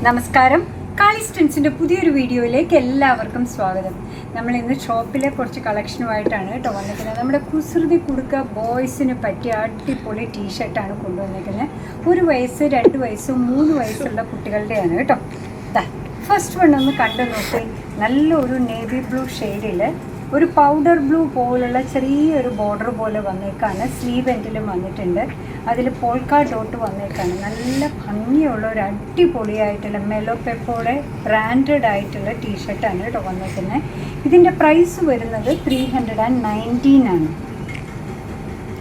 നമസ്കാരം. കാളീസ് ട്രെൻഡ്സിൻ്റെ പുതിയൊരു വീഡിയോയിലേക്ക് എല്ലാവർക്കും സ്വാഗതം. നമ്മൾ ഇന്ന് ഷോപ്പിലെ കുറച്ച് കളക്ഷനുമായിട്ടാണ് കേട്ടോ വന്നിരിക്കുന്നത്. നമ്മുടെ കുസൃതി കുടുക്ക ബോയ്സിന് പറ്റിയ അടിപൊളി ടീഷർട്ടാണ് കൊണ്ടുവന്നിരിക്കുന്നത്. 1 വയസ്സ് 2 വയസ്സ് 3 വയസ്സുള്ള കുട്ടികളുടെയാണ് കേട്ടോ. ഫസ്റ്റ് വൺ ഒന്ന് കണ്ടു നോക്കി. നല്ലൊരു നേവി ബ്ലൂ ഷെയ്ഡിൽ ഒരു പൗഡർ ബ്ലൂ പോലുള്ള ചെറിയൊരു ബോർഡർ പോലെ വന്നേക്കാണ്. സ്ലീവ് എൻഡിലും വന്നിട്ടുണ്ട്. അതിൽ പോൾക്ക ഡോട്ട് വന്നേക്കാണ്. നല്ല ഭംഗിയുള്ള ഒരു അടിപൊളിയായിട്ടുള്ള മെലോ പെപ്പോടെ ബ്രാൻഡഡ് ആയിട്ടുള്ള ടീഷർട്ടാണ് കേട്ടോ വന്നേക്കുന്നത്. ഇതിൻ്റെ പ്രൈസ് വരുന്നത് 319 ആണ്.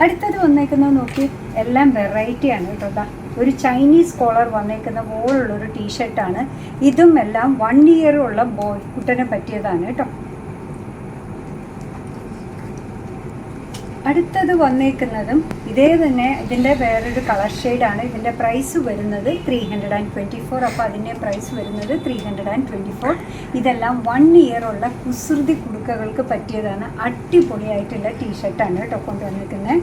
അടുത്തത് വന്നേക്കുന്നത് നോക്കി, എല്ലാം വെറൈറ്റിയാണ് കേട്ടോ. ഒരു ചൈനീസ് കോളർ വന്നേക്കുന്ന പോലുള്ളൊരു ടീഷർട്ടാണ്. ഇതും എല്ലാം 1 ഇയർ ഉള്ള ബോയ് കുട്ടനെ പറ്റിയതാണ് കേട്ടോ. അടുത്തത് വന്നേക്കുന്നതും ഇതേ തന്നെ, ഇതിൻ്റെ വേറൊരു കളർ ഷെയ്ഡാണ്. ഇതിൻ്റെ പ്രൈസ് വരുന്നത് 324. അപ്പോൾ അതിൻ്റെ പ്രൈസ് വരുന്നത് 324. ഇതെല്ലാം 1 ഇയർ ഉള്ള കുസൃതി കുടുക്കകൾക്ക് പറ്റിയതാണ്. അടിപൊളിയായിട്ടുള്ള ടീഷർട്ടാണ് കേട്ടോ കൊണ്ടുവന്നിരിക്കുന്നത്.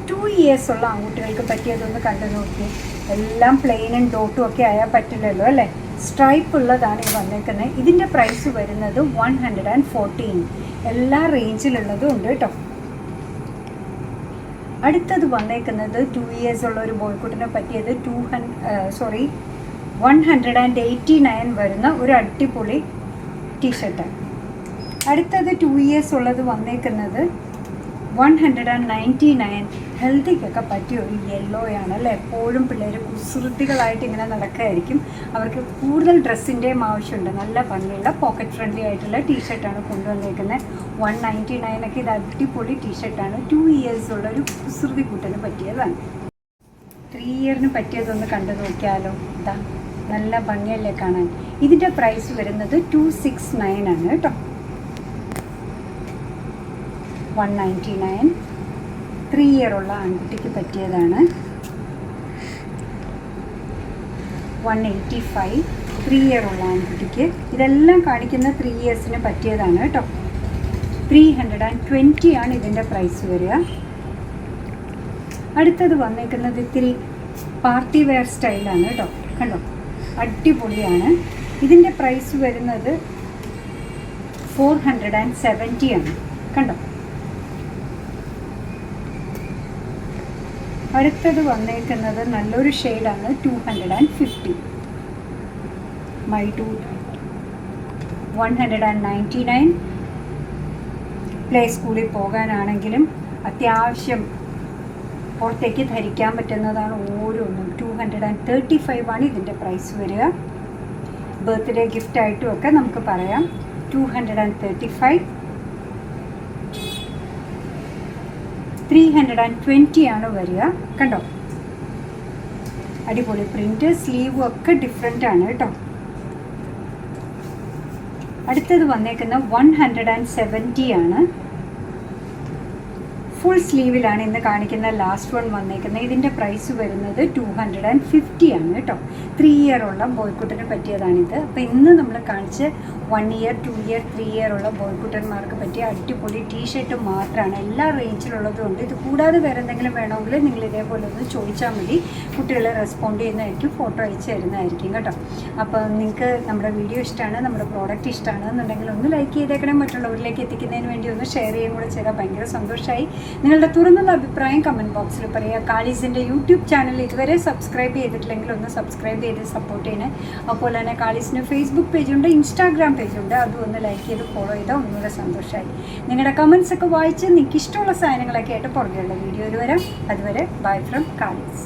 2 ഇയേഴ്സ് ഉള്ള ആൺകുട്ടികൾക്ക് പറ്റിയതൊന്ന് കണ്ടു നോക്കി. എല്ലാം പ്ലെയിനും ഡോട്ടും ഒക്കെ ആയാൽ പറ്റില്ലല്ലോ അല്ലേ. സ്ട്രൈപ്പ് ഉള്ളതാണ് ഈ വന്നേക്കുന്നത്. ഇതിൻ്റെ പ്രൈസ് വരുന്നത് 114. എല്ലാ റേഞ്ചിലുള്ളതും ഉണ്ട് കേട്ടോ. അടുത്തത് വന്നേക്കുന്നത് 2 ഇയേഴ്സ് ഉള്ള ഒരു ബോയ്ക്കുട്ടിനെ പറ്റിയത് 189 വരുന്ന ഒരു അടിപൊളി ടീഷർട്ടാണ്. അടുത്തത് 2 ഇയേഴ്സ് ഉള്ളത് വന്നേക്കുന്നത് 199. ഹെൽത്തിക്കൊക്കെ പറ്റിയ ഒരു യെല്ലോയാണ് അല്ലേ. എപ്പോഴും പിള്ളേർ കുസൃതികളായിട്ട് ഇങ്ങനെ നടക്കുകയായിരിക്കും. അവർക്ക് കൂടുതൽ ഡ്രസ്സിൻ്റെയും ആവശ്യമുണ്ട്. നല്ല ഭംഗിയുള്ള പോക്കറ്റ് ഫ്രണ്ട്ലി ആയിട്ടുള്ള ടീഷർട്ടാണ് കൊണ്ടുവന്നിരിക്കുന്നത്. 199 ഒക്കെ ഇത് അടിപൊളി ടീഷർട്ടാണ്. 2 ഇയേഴ്സ് ഉള്ള ഒരു കുസൃതി കൂട്ടിന് പറ്റിയതാണ്. 3 ഇയറിന് പറ്റിയതൊന്ന് കണ്ടു നോക്കിയാലോ. ഇതാ നല്ല ഭംഗിയല്ലേ കാണാൻ. ഇതിൻ്റെ പ്രൈസ് വരുന്നത് 269 ആണ് കേട്ടോ. 199. 3 ഇയർ ഉള്ള ആൺകുട്ടിക്ക് പറ്റിയതാണ്. 185. 3 ഇയർ ഉള്ള ആൺകുട്ടിക്ക്. ഇതെല്ലാം കാണിക്കുന്ന 3 ഇയേഴ്സിന് പറ്റിയതാണ് കേട്ടോ. 320 ആണ് ഇതിൻ്റെ പ്രൈസ് വരിക. അടുത്തത് വന്നേക്കുന്നത് ഇത്തിരി പാർട്ടി വെയർ സ്റ്റൈലാണ് കേട്ടോ. കണ്ടോ, അടിപൊളിയാണ്. ഇതിൻ്റെ പ്രൈസ് വരുന്നത് 470 ആണ്. കണ്ടോ. അടുത്തത് വന്നേക്കുന്നത് നല്ലൊരു ഷെയ്ഡാണ്. 250. My to 199. പ്ലേ സ്കൂളിൽ പോകാനാണെങ്കിലും അത്യാവശ്യം പുറത്തേക്ക് ധരിക്കാൻ പറ്റുന്നതാണ് ഓരോന്നും. 235 ആണ് ഇതിൻ്റെ പ്രൈസ് വരിക. ബർത്ത്ഡേ ഗിഫ്റ്റായിട്ടും ഒക്കെ നമുക്ക് പറയാം. 235. 320 ആണ് വരിക. കണ്ടോ, അടിപൊളി പ്രിന്റ്. സ്ലീവും ഒക്കെ ഡിഫറെൻ്റ് ആണ് കേട്ടോ. അടുത്തത് വന്നേക്കുന്ന 170 ആണ്. ഫുൾ സ്ലീവിലാണ് ഇന്ന് കാണിക്കുന്ന ലാസ്റ്റ് വൺ വന്നേക്കുന്നത്. ഇതിൻ്റെ പ്രൈസ് വരുന്നത് 250 ആണ് കേട്ടോ. 3 ഇയർ ഉള്ള ബോയ്ക്കുട്ടന് പറ്റിയതാണിത്. അപ്പോൾ ഇന്ന് നമ്മൾ കാണിച്ച 1 ഇയർ 2 ഇയർ 3 ഇയർ ഉള്ള ബോയ്ക്കുട്ടന്മാർക്ക് പറ്റിയ അടിപൊളി ടീഷർട്ട് മാത്രമാണ്. എല്ലാ റേഞ്ചിലുള്ളതും ഉണ്ട്. ഇത് കൂടാതെ വേറെ എന്തെങ്കിലും വേണമെങ്കിൽ നിങ്ങൾ ഇതേപോലെ ഒന്ന് ചോദിച്ചാൽ മതി. കുട്ടികളെ റെസ്പോണ്ട് ചെയ്യുന്നതായിരിക്കും, ഫോട്ടോ അയച്ചു തരുന്നതായിരിക്കും കേട്ടോ. അപ്പോൾ നിങ്ങൾക്ക് നമ്മുടെ വീഡിയോ ഇഷ്ടമാണ്, നമ്മുടെ പ്രോഡക്റ്റ് ഇഷ്ടമാണ് എന്നുണ്ടെങ്കിൽ ഒന്ന് ലൈക്ക് ചെയ്തേക്കണം. മറ്റുള്ളവരിലേക്ക് എത്തിക്കുന്നതിന് വേണ്ടി ഒന്ന് ഷെയർ ചെയ്യുകയും കൂടെ ചെയ്താൽ ഭയങ്കര സന്തോഷമായി. നിങ്ങളുടെ തുറന്നുള്ള അഭിപ്രായം കമൻറ്റ് ബോക്സിൽ പറയുക. കാളീസിൻ്റെ യൂട്യൂബ് ചാനൽ ഇതുവരെ സബ്സ്ക്രൈബ് ചെയ്തിട്ടില്ലെങ്കിൽ ഒന്ന് സബ്സ്ക്രൈബ് ചെയ്ത് സപ്പോർട്ട് ചെയ്യണേ. അതുപോലെ തന്നെ കാളീസിന് ഫേസ്ബുക്ക് പേജുണ്ട്, ഇൻസ്റ്റാഗ്രാം പേജുണ്ട്. അതും ഒന്ന് ലൈക്ക് ചെയ്ത് ഫോളോ ചെയ്താൽ ഒന്നുകൂടെ സന്തോഷമായി. നിങ്ങളുടെ കമൻസ് ഒക്കെ വായിച്ച് നിങ്ങൾക്ക് ഇഷ്ടമുള്ള സാധനങ്ങളൊക്കെ ആയിട്ട് പുറകെയുള്ള വീഡിയോയിൽ വരാം. അതുവരെ ബൈ ഫ്രം കാളീസ്.